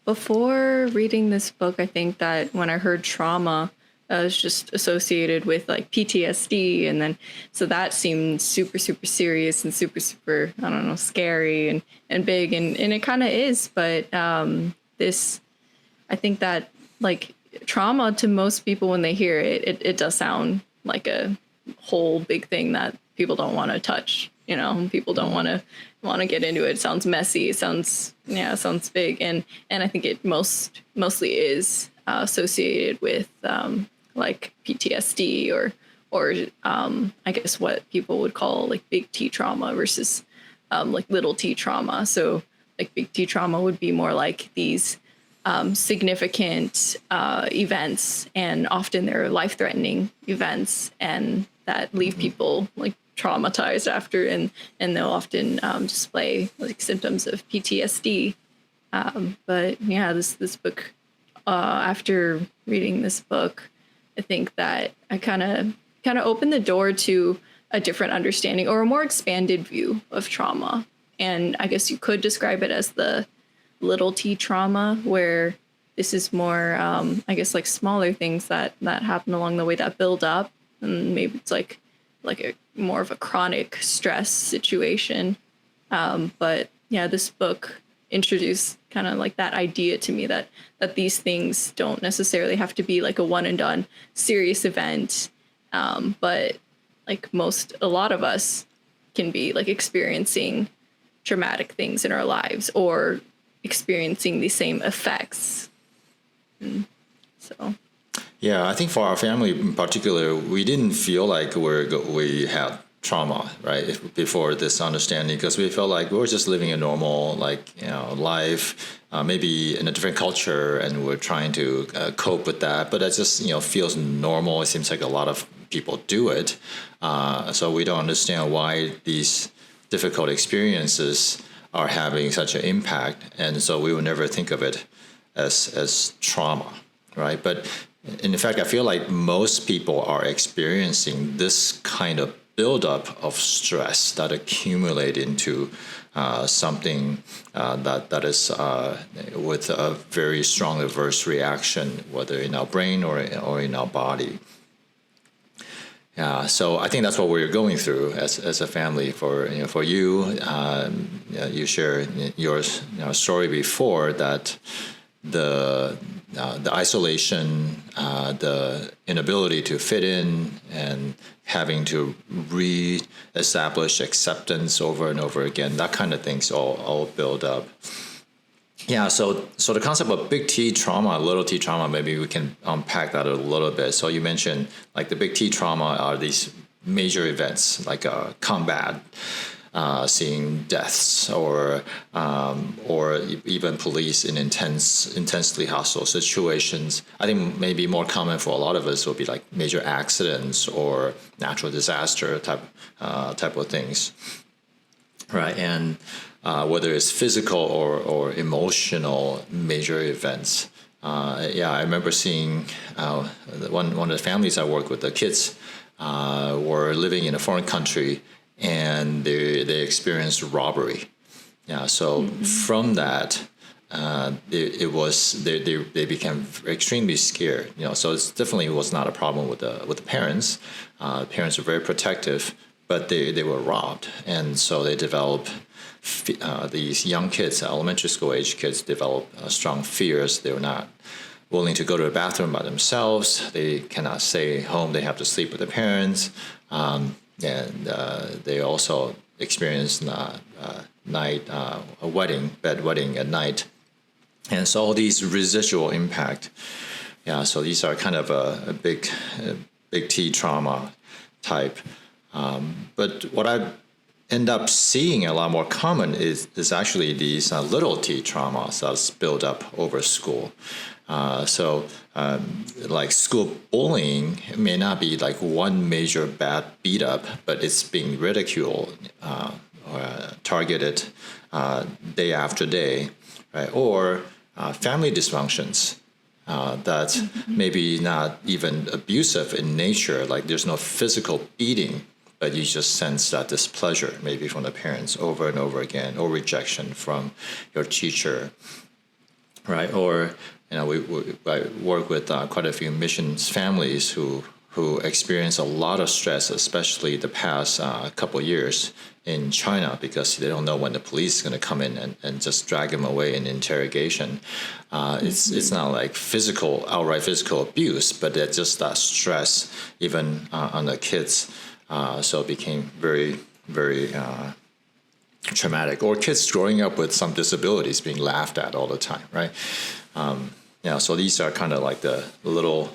before reading this book, I think that when I heard trauma, I was just associated with like PTSD. And then, so that seemed super, super serious and super, super, I don't know, scary and big. And it kind of is. But this, I think that like trauma to most people, when they hear it does sound like a whole big thing that people don't want to touch. People don't want to get into it. It sounds messy. It sounds big, and I think it mostly is associated with like PTSD or I guess what people would call like big T trauma versus like little T trauma. So like big T trauma would be more like these significant events, and often they're life-threatening events, and that leave people like traumatized after, and they'll often display like symptoms of PTSD. But yeah, this book, after reading this book, I think that I kind of opened the door to a different understanding or a more expanded view of trauma. And I guess you could describe it as the little T trauma, where this is more, I guess, like smaller things that happen along the way that build up, and maybe it's like a more of a chronic stress situation. But yeah, this book introduced kind of like that idea to me that these things don't necessarily have to be like a one and done serious event, but like a lot of us can be like experiencing traumatic things in our lives or experiencing the same effects. So Yeah, I think for our family in particular, we didn't feel like we had trauma, right, before this understanding, because we felt like we were just living a normal, life, maybe in a different culture, and we're trying to cope with that. But that just, feels normal. It seems like a lot of people do it. So we don't understand why these difficult experiences are having such an impact. And so we would never think of it as trauma, right? But in fact, I feel like most people are experiencing this kind of buildup of stress that accumulate into something that is with a very strong adverse reaction, whether in our brain or in our body. Yeah, so I think that's what we're going through as a family. For you, you shared your story before, that the isolation, the inability to fit in, and having to re-establish acceptance over and over again, that kind of things all build up. Yeah, so the concept of big T trauma, little T trauma, maybe we can unpack that a little bit. So you mentioned like the big T trauma are these major events like combat, seeing deaths, or even police in intensely hostile situations. I think maybe more common for a lot of us will be like major accidents or natural disaster type of things, right? And whether it's physical or emotional major events. I remember seeing one of the families I work with, the kids were living in a foreign country, and they experienced robbery. Yeah, so from that, they became extremely scared. So it definitely was not a problem with the parents. Parents were very protective, but they were robbed, and so they developed. These young kids, elementary school age kids, develop strong fears. They were not willing to go to the bathroom by themselves. They cannot stay home. They have to sleep with their parents. And they also experience bed wedding at night. And so all these residual impact. Yeah, so these are kind of a big T trauma type. But what I end up seeing a lot more common is actually these little T traumas that's built up over school. Like school bullying may not be like one major bad beat up, but it's being ridiculed or targeted day after day, right? Or family dysfunctions that maybe not even abusive in nature, like there's no physical beating, but you just sense that displeasure maybe from the parents over and over again, or rejection from your teacher. right? Or I work with quite a few missions families who experience a lot of stress, especially the past couple of years in China, because they don't know when the police is going to come in and just drag them away in interrogation. It's not like outright physical abuse, but it's just that stress even on the kids. So it became very, very traumatic. Or kids growing up with some disabilities being laughed at all the time, right? So these are kind of like the little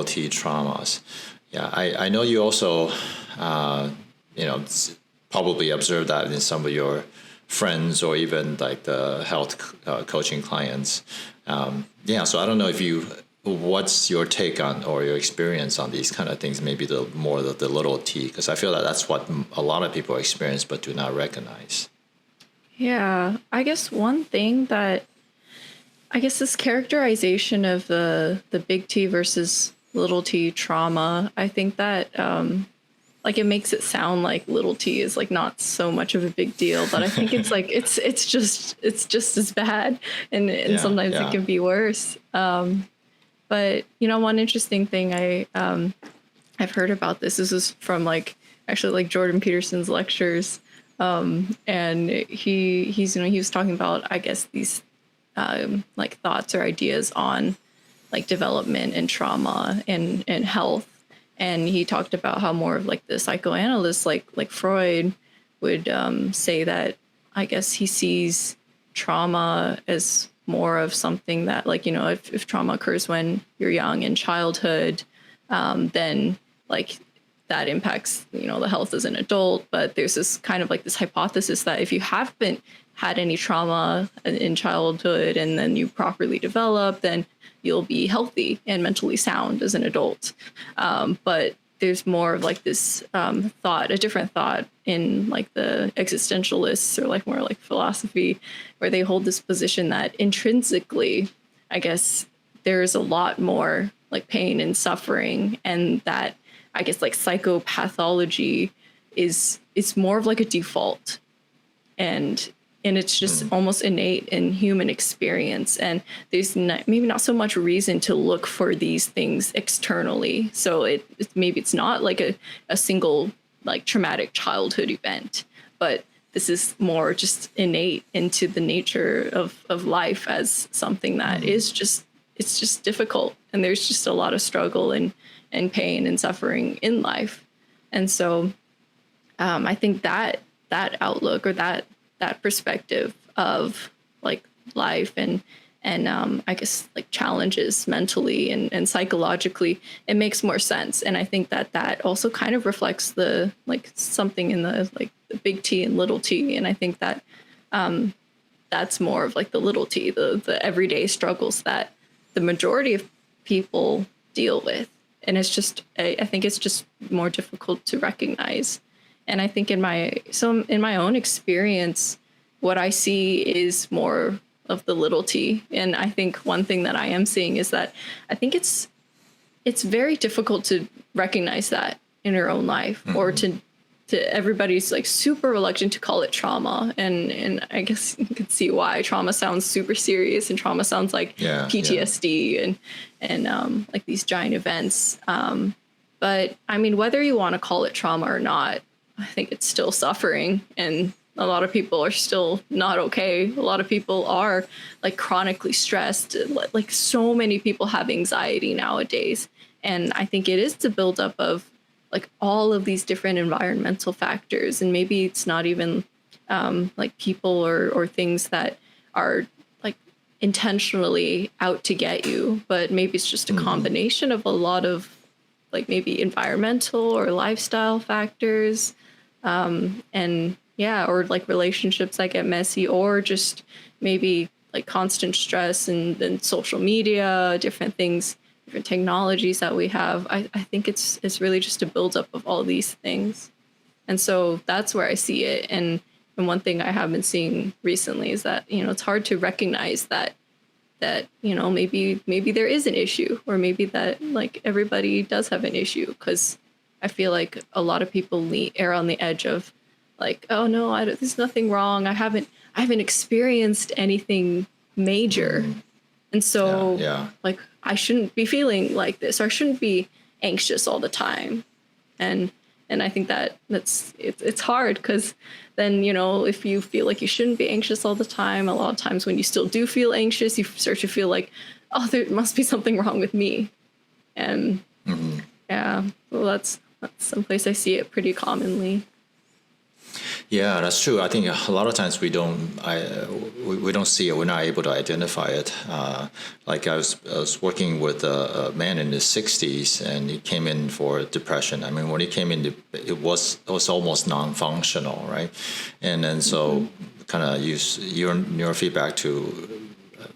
T traumas. Yeah, I know you also, probably observed that in some of your friends or even like the health coaching clients. So I don't know what's your take on or your experience on these kind of things, maybe the little T, because I feel that that's what a lot of people experience but do not recognize. Yeah, I guess one thing that this characterization of the big T versus little T trauma, I think that it makes it sound like little T is like not so much of a big deal, but I think it's like it's just as bad, and sometimes it can be worse. But one interesting thing I've heard about this is from actually Jordan Peterson's lectures, and he was talking about, I guess, these thoughts or ideas on development and trauma and health. And he talked about how more of the psychoanalysts like Freud would say that, I guess, he sees trauma as more of something that if trauma occurs when you're young in childhood, then that impacts the health as an adult. But there's this kind of this hypothesis that if you haven't had any trauma in childhood and then you properly develop, then you'll be healthy and mentally sound as an adult. But there's more of this a different thought in the existentialists or more philosophy, where they hold this position that intrinsically, I guess, there's a lot more pain and suffering, and that, I guess, psychopathology is more of a default, and it's just almost innate in human experience. And there's maybe not so much reason to look for these things externally. So maybe it's not a single traumatic childhood event, but this is more just innate into the nature of life as something that is it's just difficult. And there's just a lot of struggle and pain and suffering in life. And so I think that outlook, or that perspective of life and I guess challenges mentally and psychologically, it makes more sense. And I think that also kind of reflects the something in the the big T and little T. And I think that that's more of the little T, the everyday struggles that the majority of people deal with. And it's just, I think it's just more difficult to recognize. And I think in my own experience, what I see is more of the little T. And I think one thing that I am seeing is that I think it's very difficult to recognize that in your own life, or to everybody's super reluctant to call it trauma. And I guess you can see why. Trauma sounds super serious, and trauma sounds like PTSD and these giant events. But I mean, whether you want to call it trauma or not, I think it's still suffering, and a lot of people are still not okay. A lot of people are chronically stressed. So many people have anxiety nowadays. And I think it is the buildup of all of these different environmental factors. And maybe it's not even people or things that are intentionally out to get you, but maybe it's just a combination of a lot of maybe environmental or lifestyle factors. Or relationships that get messy, or just maybe constant stress and social media, different things, different technologies that we have. I think it's really just a buildup of all these things. And so that's where I see it. And one thing I have been seeing recently is that, it's hard to recognize that maybe there is an issue, or maybe that everybody does have an issue, because I feel like a lot of people err on the edge of oh no, there's nothing wrong. I haven't experienced anything major, And so Yeah. like I shouldn't be feeling like this, or I shouldn't be anxious all the time. And I think it's hard, because then, if you feel like you shouldn't be anxious all the time, a lot of times when you still do feel anxious, you start to feel like, oh, there must be something wrong with me. And yeah, well, that's someplace I see it pretty commonly. Yeah, that's true. I think a lot of times we don't see it. We're not able to identify it. Like I was working with a man in his 60s, and he came in for depression. I mean, when he came in, it was almost non-functional, right? And then so kind of use your neurofeedback to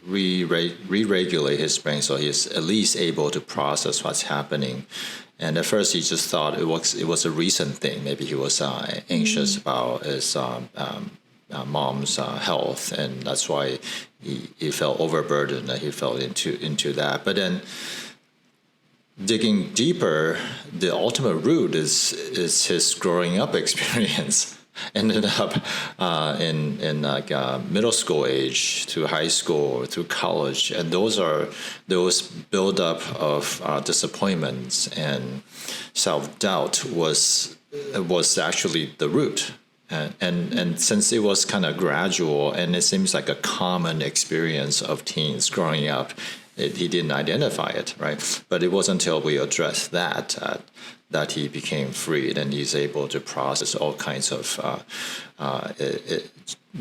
re-regulate his brain, so he's at least able to process what's happening. And at first, he just thought it was a recent thing. Maybe he was anxious about his mom's health, and that's why he felt overburdened. That he fell into that. But then, digging deeper, the ultimate root is his growing up experience. Ended up in like middle school age to high school through college, and those buildup of disappointments and self-doubt was actually the root. And since it was kind of gradual, and it seems like a common experience of teens growing up, he didn't identify it, right? But it wasn't until we addressed that he became freed, and he's able to process all kinds of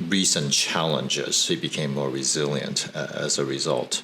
recent challenges. He became more resilient as a result.